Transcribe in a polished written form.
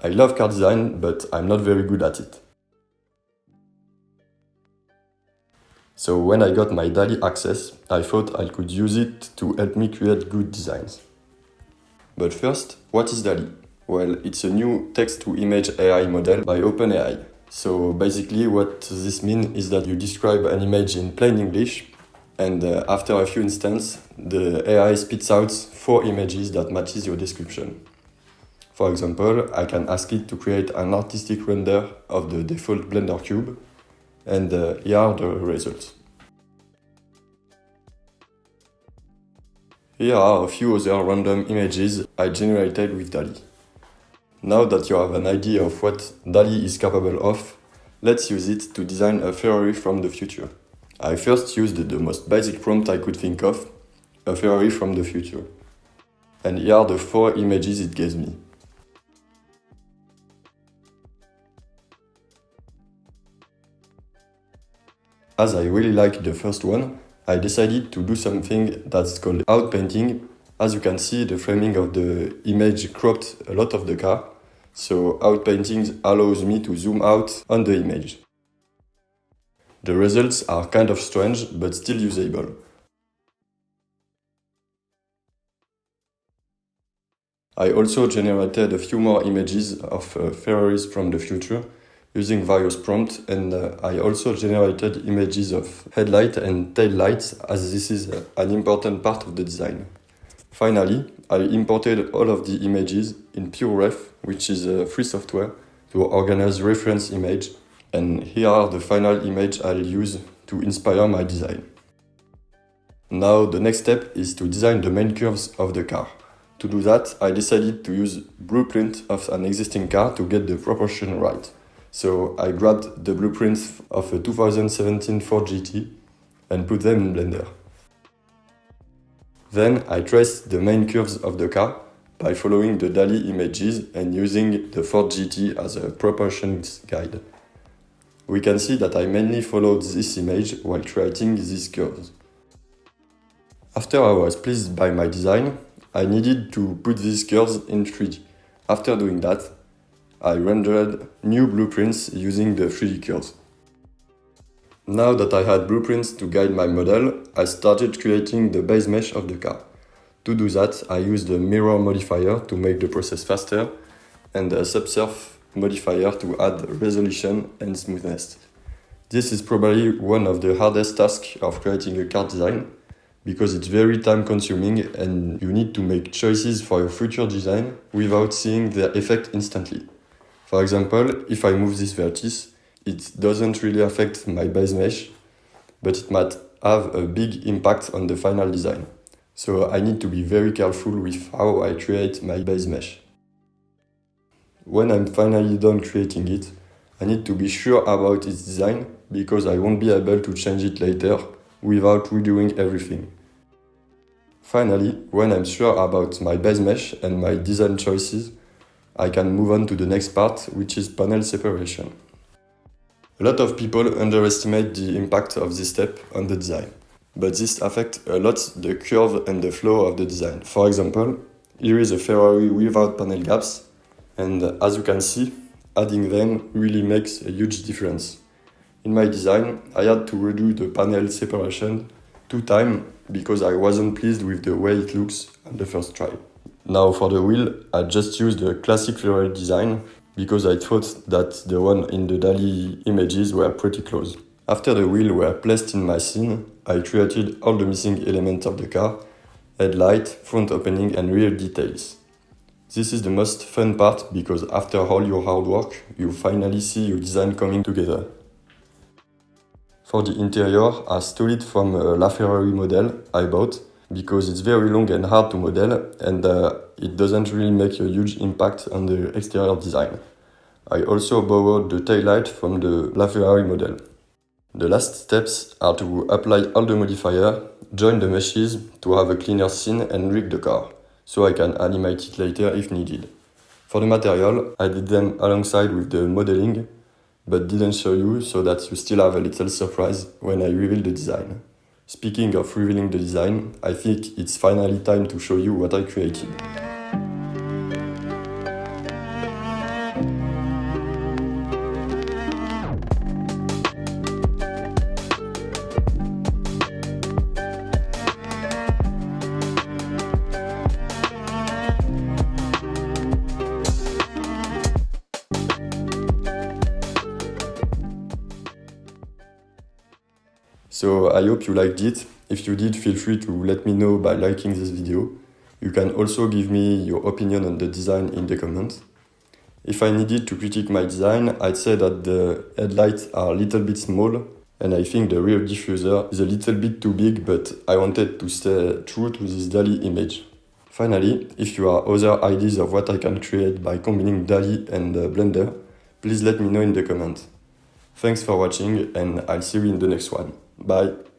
I love car design, but I'm not very good at it. So when I got my Dall-e access, I thought I could use it to help me create good designs. But first, what is Dall-e? Well, it's a new text-to-image AI model by OpenAI. So basically what this means is that you describe an image in plain English, and after a few instances, the AI spits out 4 images that matches your description. For example, I can ask it to create an artistic render of the default Blender cube, and here are the results. Here are a few other random images I generated with Dall-e. Now that you have an idea of what Dall-e is capable of, let's use it to design a Ferrari from the future. I first used the most basic prompt I could think of, a Ferrari from the future. And here are the 4 images it gave me. As I really liked the first one, I decided to do something that's called outpainting. As you can see, the framing of the image cropped a lot of the car, so outpainting allows me to zoom out on the image. The results are kind of strange, but still usable. I also generated a few more images of Ferraris from the future, using various prompts, and I also generated images of headlight and tail lights, as this is an important part of the design. Finally, I imported all of the images in PureRef, which is a free software to organize reference image, and here are the final image I'll use to inspire my design. Now the next step is to design the main curves of the car. To do that, I decided to use blueprint of an existing car to get the proportion right. So I grabbed the blueprints of a 2017 Ford GT and put them in Blender. Then I traced the main curves of the car by following the Dall-e images and using the Ford GT as a proportions guide. We can see that I mainly followed this image while creating these curves. After I was pleased by my design, I needed to put these curves in 3D. After doing that, I rendered new blueprints using the 3D curves. Now that I had blueprints to guide my model, I started creating the base mesh of the car. To do that, I used the mirror modifier to make the process faster and a subsurf modifier to add resolution and smoothness. This is probably one of the hardest tasks of creating a car design, because it's very time consuming and you need to make choices for your future design without seeing the effect instantly. For example, if I move this vertex, it doesn't really affect my base mesh, but it might have a big impact on the final design. So I need to be very careful with how I create my base mesh. When I'm finally done creating it, I need to be sure about its design, because I won't be able to change it later without redoing everything. Finally, when I'm sure about my base mesh and my design choices, I can move on to the next part, which is panel separation. A lot of people underestimate the impact of this step on the design, but this affects a lot the curve and the flow of the design. For example, here is a Ferrari without panel gaps, and as you can see, adding them really makes a huge difference. In my design, I had to redo the panel separation 2 times because I wasn't pleased with the way it looks on the first try. Now for the wheel, I just used the classic Ferrari design because I thought that the one in the Dall-e images were pretty close. After the wheel were placed in my scene, I created all the missing elements of the car: headlight, front opening and rear details. This is the most fun part because after all your hard work, you finally see your design coming together. For the interior, I stole it from a LaFerrari model I bought because it's very long and hard to model, and it doesn't really make a huge impact on the exterior design. I also borrowed the taillight from the LaFerrari model. The last steps are to apply all the modifier, join the meshes to have a cleaner scene and rig the car, so I can animate it later if needed. For the material, I did them alongside with the modeling, but didn't show you so that you still have a little surprise when I reveal the design. Speaking of revealing the design, I think it's finally time to show you what I created. So I hope you liked it. If you did, feel free to let me know by liking this video. You can also give me your opinion on the design in the comments. If I needed to critique my design, I'd say that the headlights are a little bit small, and I think the rear diffuser is a little bit too big, but I wanted to stay true to this Dall-e image. Finally, if you have other ideas of what I can create by combining Dall-e and Blender, please let me know in the comments. Thanks for watching, and I'll see you in the next one. Bye!